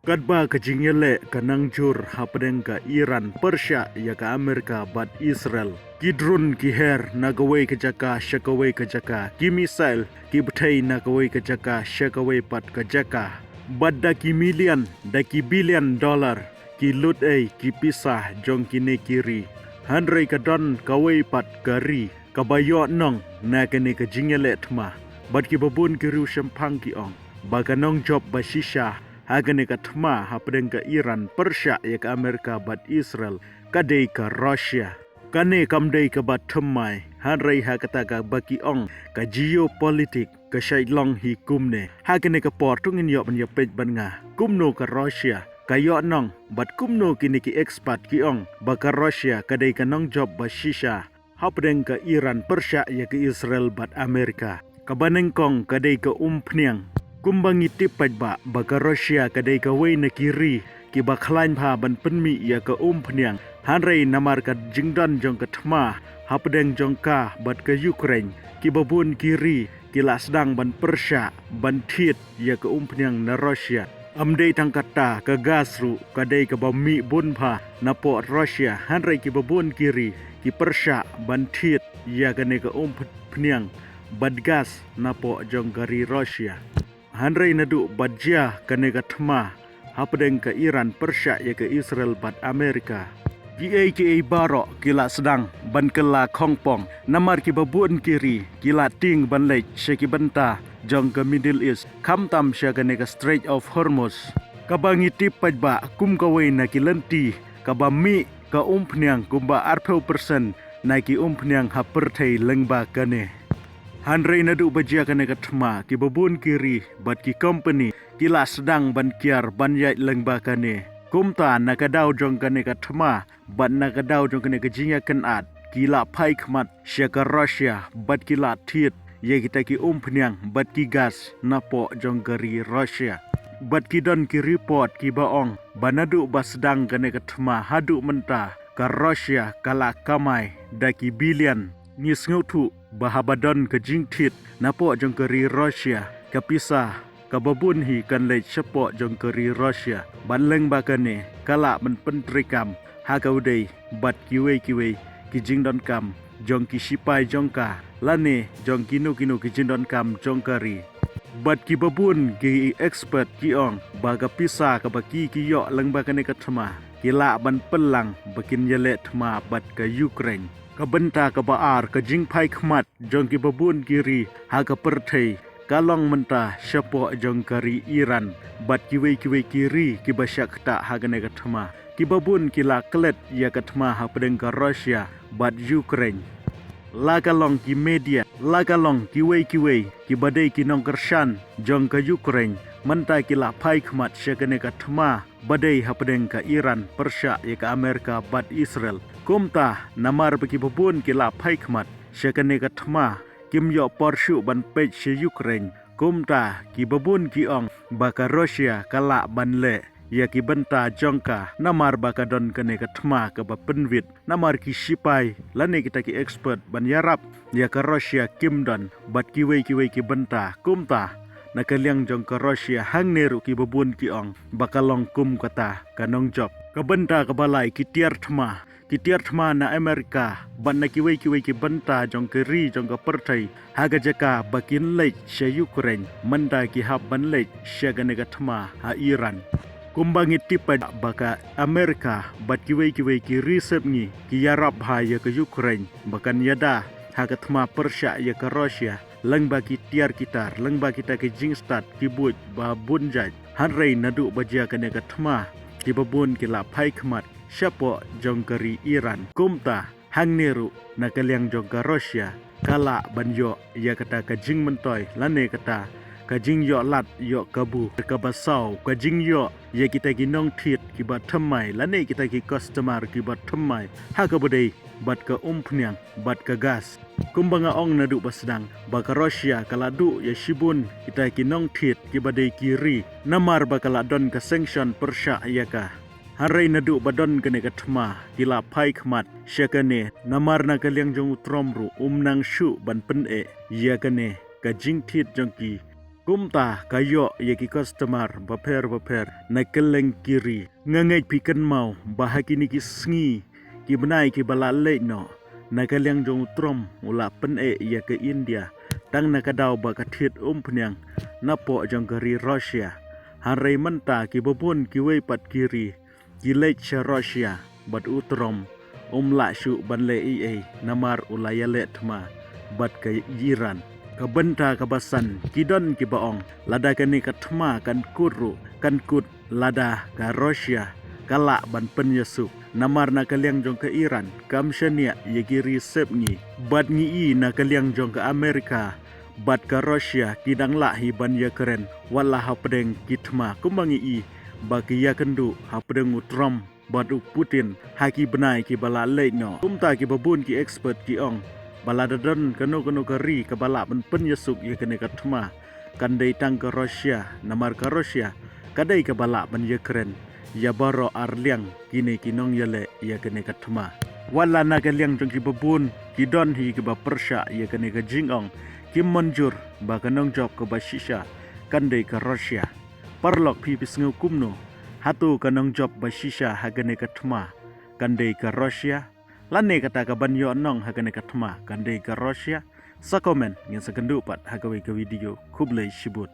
Kadba ka jingyele ka nangjur hapdeng ka Iran, Persia ya ka Amerika bat Israel. Ki drone ki her nagaway ka jaka shakaway ka jaka. Ki missile ki btay nagaway ka jaka shakaway pat ka jaka. Badda ki million da ki billion dollar ki lut ki pisah jong kini kiri. Handray ka don kaway pat kari kabayo nong na kini ka jingyele tma. Bad ki babun ki riu shampang ki ong. Baga nong job basisha Hagane ka tma hapdeng ka Iran, Persia ya ka Amerika bat Israel, kadai ka Russia. Kane kamdai ka bat tmai, hanray ha kata ka baki ong ka geopolitik ka shaitlong hi kumne. Hagane ka portungin yo ban yapet ban nga, kumno ka Russia. Kayo nong, bat kumno kini ki expat ki ong, baka Russia kadai ka nong job basisha. Hapdeng ka Iran, Persia ya ka Israel bat Amerika. Kabaneng kong kadai ka umpniang. Kumbangi tipaj ba baka Russia kadai ka way na kiri ki bakhlain pa ban penmi ya ka pniang hanray namar ka jingdan jong ka tma hapdeng jong ka bat ka Ukraine ki babun kiri ki lasdang ban Persia ban thiet ya ka pniang na Russia amdei tang kata ka gasru kadai ka bami bun pa na po Russia hanray ki babun kiri ki Persia ban thiet ya ka ne ka pniang badgas na po jong kari Russia Handray nadu badja kanega tma hapdeng ka Iran, Persia ya ke Israel bat Amerika. Ki baro kila sedang ban kela kongpong namar ki babun kiri kila ting ban lech syaki benta jong ke Middle East kamtam sya kanega Strait of Hormuz. Kabangi tipaj ba kum kaway na kilenti kabami ka umpniang kumba 40% na ki umpniang hapertay lengba kane. Handray nadu bajia ka negatma ki babun kiri bat ki company kila sedang ban kiar ban yait lengba kane kumta nakadaw jong ka negatma bat nakadaw jong ka negajinya kenat kila pai khmat syaka Russia bat kila thiet ye kita ki pniang bat ki gas napo jong kari Russia bat ki don ki report ki baong banadu basdang ka negatma hadu menta ka Russia kala kamai daki billion ngis ngutu bahabadon ke jingtit napo jong keri Russia kapisa kababun hi kan lech sepo jong keri Russia banleng bakane kala men pentrikam hagaudei bat kiwe ki jingdon kam jong ki sipai jongka lane jong kinu ki jingdon kam jong keri bat ki babun ki expert ki ong baga pisa ka baki ki yo leng bakane katma kila ban pelang bakin yele tma bat ke Ukraine kabenta ka baar ka jingpai khmat jong ki babun kiri ha ka perthei kalong menta syapo jong kari Iran bat kiwe kiri ki basyak ta ha gane ka thma ki babun kila klet ya ka thma ha pedeng ka Russia bat Ukraine lagalong ki media lagalong kiwe ki badai ki nong kershan jong ka Ukraine menta kila pai khmat syagane ka thma badai ha pedeng ka Iran Persia ya ka Amerika bat Israel kumta namar baki babun kila pai khmat syakane ka thma kim yo porshu ban pech she Ukraine kumta ki babun ki ong baka Russia kala ban le ya ki benta jongka namar baka don kane ka thma ka ba penwit namar ki sipai lane kita ki expert ban yarap ya ka Russia kim don bat kiwe ki benta kumta nakaliang jong ka Russia hang neru ki babun ki ong bakalong kum kata kanong job ka benta ka balai ki tiar thma na Amerika ban na kiwe ki benta jong keri jong ka pertai haga jaka bakin lech sya Ukraine manda ki hab ban lech sya gane ka thma ha Iran kumbangi tipa baka Amerika bat kiwe ki reserve ni ki yarap ha ya ka Ukraine bakan yada haga thma Persia ya ka Russia leng bagi tiar kitar leng bagi kita ke jingstat ki buj ba bunjaj hanrei nadu bajia kane ka thma ki babun ki la pai khmat syapo jong kari Iran kumta hangneru nakaliang jong ka Russia kala banyo ya kata ka jing mentoy lane kata ka jing yo lat yo kabu ka basau ka jing yo ya kita ki nong thiet ki ba thamai lane kita ki customer ki ba thamai ha ka bodai bat ka pniang bat ka gas kumbanga ong nadu basdang baka Russia kala du ya shibun kita ki nong thiet ki badai kiri namar bakala don ka sanction Persia ya ka Haray nadu badon kene katma kila pai khmat syakane namar na kaliang jong tromru nang shu ban pen ya kane ka jingthit jongki kumta kayo yaki customer baper na keleng kiri ngangai pikan mau bahagi ni kisngi ki benai ki balale no na kaliang jong trom ula pen ya ke India tang na kadau bakatit pnyang napo jong kari Russia harai menta ki babun ki wei pat kiri ki lech Russia bat utrom la shu ban le namar ulaya le thma bat ke Iran kabenta kabasan kidon ki baong lada kani kathma kan kuru kan kut lada ka Russia kala ban penyesu namar na kaliang jong ke Iran kam shania yegi resep ngi bat ngi na kaliang jong ke Amerika bat ka Russia kidang la hi ban ya keren wala hapdeng kitma kumangi bagi ya kendu hapdeng utrom badu Putin haki benai ki bala leino kumta ki babun ki expert ki ong bala dadon kanu kari ke bala ben penyesuk ye kene katma kandai tang ke Russia namar ke Russia kadai ke bala ben ye keren ya baro arliang kini kinong yele ye kene katma wala na kaliang jong ki babun ki don hi ke ba Persya ye kene ke jingong ki manjur ba kanong job ke ba shisha kandai ke Russia parlok pi pisngu kumno hatu kanong job ba shisha hagane katma kandai ke Russia lane kata ka banyo nong hagane katma kandai ke Russia sa komen ngin sa kendu pat hagawe ke video kublai shibut